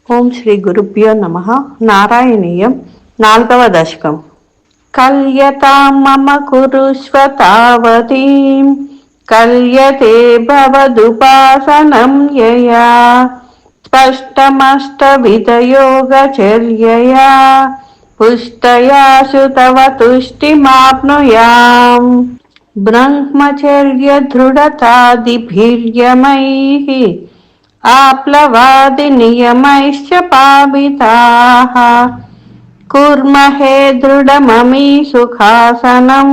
ఓం శ్రీ గురుభ్యో నమః. నారాయణీయం 4వ దశకం. కల్యతాం మమ కురుష్వ తావతీం కల్యతే భవదుపాసనం యయా స్పష్టమష్టవిధయోగచర్యయా పుష్టయాశు తవ తుష్టిమాప్నుయాం. బ్రహ్మచర్య దృఢతాదిభిర్యమైః ఆప్లవాది నియమైశ్చ పావితాః కుర్మహే దృఢమమీ సుఖాసనం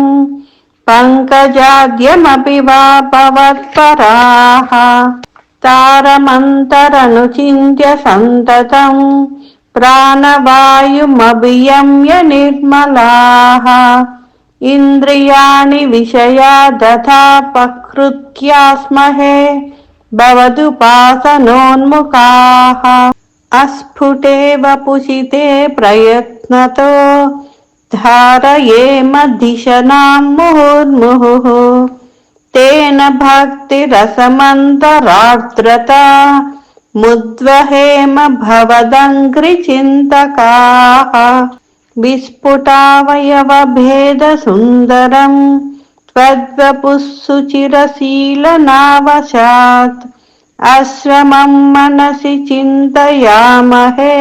పంకజాద్యమపి వా పవత్పరాః తారమంతరనుచింత్య సంతతం ప్రాణవాయుమభియమ్య నిర్మలాః ఇంద్రియాణి విషయా దధాపకృత్యాస్మహే భవదుపాసనోన్ముఖాః అస్ఫుటే వపుషితే ప్రయత్నతో ధారయేమ దిశనాం ముహుర్ముహుః తేన భక్తిరసమంతరార్ద్రత ముద్వహేమ భవదంఘ్రిచింతకాః విస్ఫుటావయవభేద సుందరం త్వద్వపుః సుచిరశీలనావశాత్ ఆశ్రమం మనసి చింతయామహే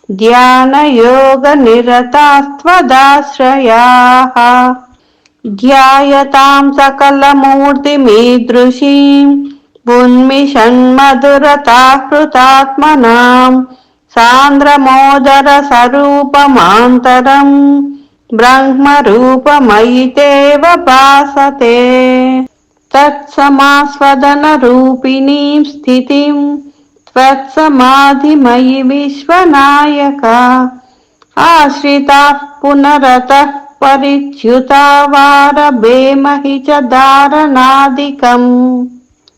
ధ్యానయోగనిరతాస్త్వదాశ్రయాః ధ్యాయతాం సకలమూర్తిమీదృశీం ఉన్మిషన్మధురతాహృతాత్మనాం సాంద్రమోదరసరూపమాంతరం బ్రహ్మరూపమయితేవ భాసతే తత్సమాస్వదనరూపిణీం స్థితిం త్వత్సమాధిమయి విశ్వనాయక ఆశ్రితాః పునరతః పరిచ్యుతా వారభేమహి చ ధారణాదికం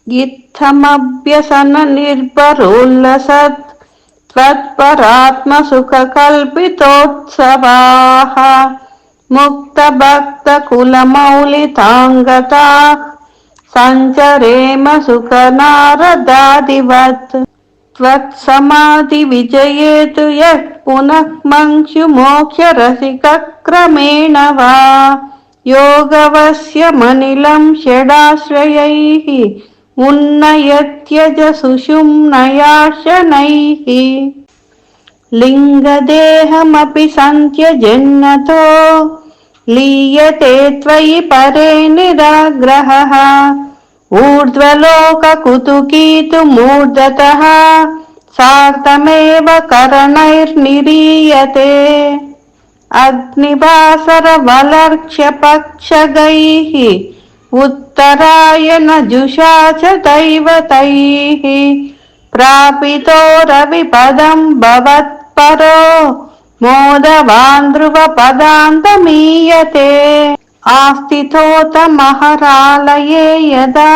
ఇత్తమభ్యసన నిర్భరోల్లసత్ త్వత్పరాత్మసుఖకల్పితోత్సవాః ముక్తభక్తకులమౌలితాంగతాః సంచరేమ సుఖనారదాదివత్ త్వత్సమాధివిజయేతు యః పునః మంక్షుమోక్షరసికక్రమేణ వా యోగవశ్యమనిలం షడాశ్రయైః ఉన్నయత్యజ సుషుమ్నయాశనైః లింగదేహమపి సంత్యజన్నతో లీయతే త్వయి పరే నిరాగ్రహః ఊర్ధ్వలోకకుతుకీతుమూర్ధతః సార్థమేవ కరణైర్నిరీయతే అగ్నివాసరవలర్క్ష్యపక్షగైః ఉత్తరాయణజుషా చ దైవతైః ప్రాపితో రవిపదం భవత్పరో మోదవాన్ ధ్రువపదాంతమీయతే ఆస్థితోతమహరాలయే యదా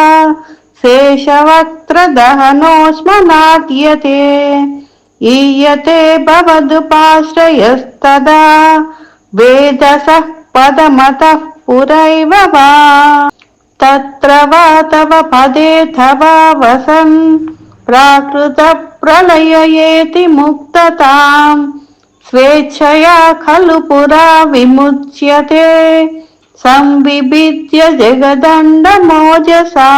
శేషవక్త్రదహనోస్మనాట్యతే ఈయతే భవదుపాశ్రయస్తదా వేదసః పదమతః పురైవ వా తత్ర వా తవ పదేథవా వసన్ ప్రాకృత ప్రళయయేతి ముక్తతాం స్వేచ్ఛయా ఖలు పురా విముచ్యతే సంవిభిద్య జగదండమోజసా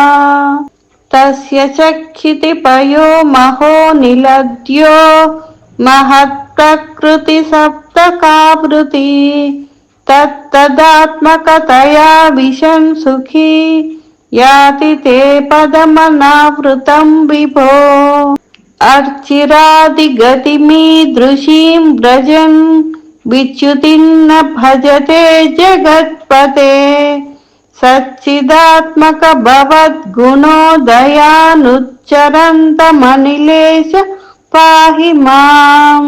తస్య చక్షితి పయో మహో నిలద్యో మహత్ప్రకృతి సప్తకావృతి తత్తదాత్మకతయా విశన్ సుఖీ యాతి తే పదమనావృతం విభో అర్చిరాదిగతిమీదృశీం వ్రజన్ విచ్యుతిన్న భజతే జగత్పతే సచ్చిదాత్మక భవద్గుణోదయానుచ్చరంతమనిలేశ పాహి మాం.